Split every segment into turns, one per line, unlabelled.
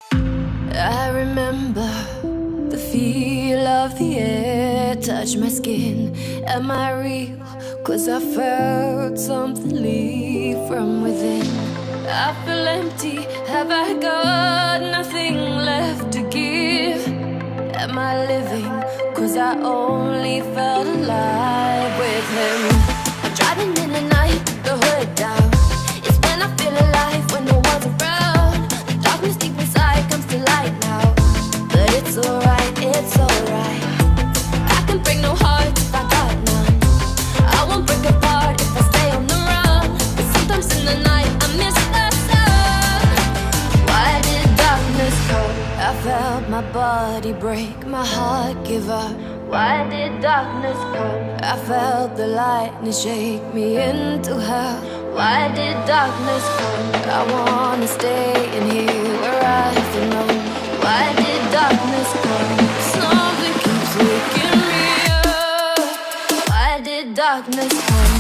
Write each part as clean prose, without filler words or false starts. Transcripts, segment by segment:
I remember the feel of the air touch my skin. Am I real? 'Cause I felt something leave from within. I feel empty. Have I got nothing left to give? Am I living? 'Cause I only felt alive with him. I'm driving in the night, the hood down. It's when I feel alive, when no one's around. The darkness deep inside comes to light now. But it's alright, it's alright. I can break no heart if I got none. I won't break apart if I stay on the run. But sometimes in the night I miss the sun. Why did darkness come? I felt my body break, my heart give up. Why did darkness come? I felt the lightning shake me into hell. Why did darkness come? I wanna stay in here where I belong. Why did darkness come? Something keeps waking me up. Why did darkness come?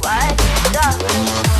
Why did darkness come?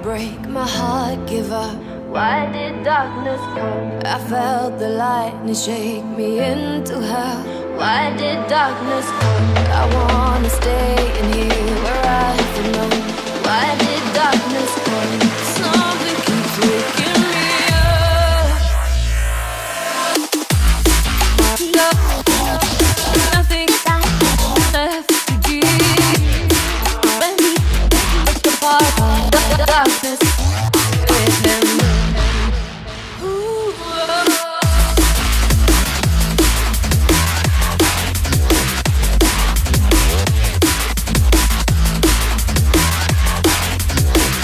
Break, my heart give up. Why did darkness come? I felt the lightning shake me into hell. Why did darkness come? I wanna stay in here where I belong. Why did darkness come? Something keeps waking me up. Nothing left to give. When we break apart, darkness with him.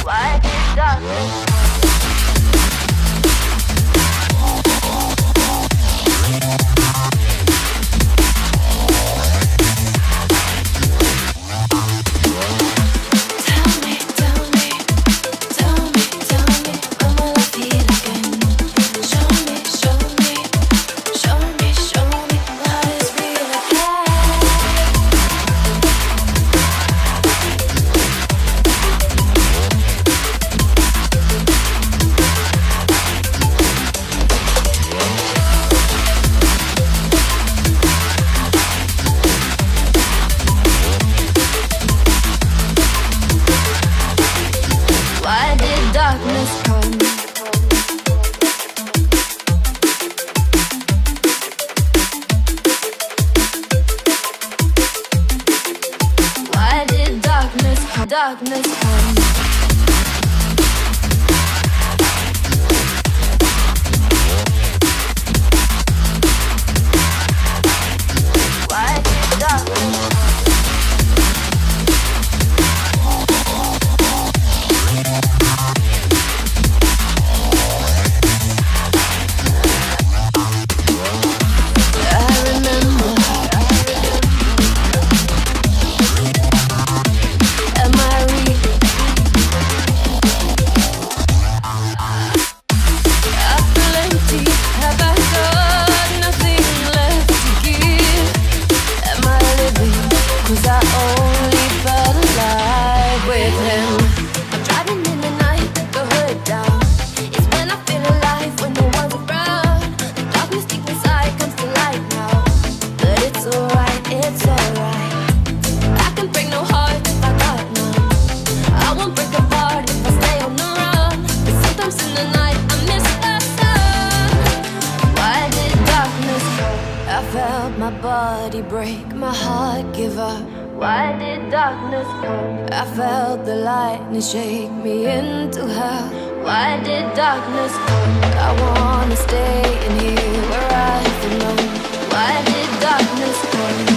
Why did darkness darkness come? Why did darkness come? break, my heart give up. Why did darkness come? I felt the lightning shake me into hell. Why did darkness come? I wanna stay in here where I belong. Why did darkness come?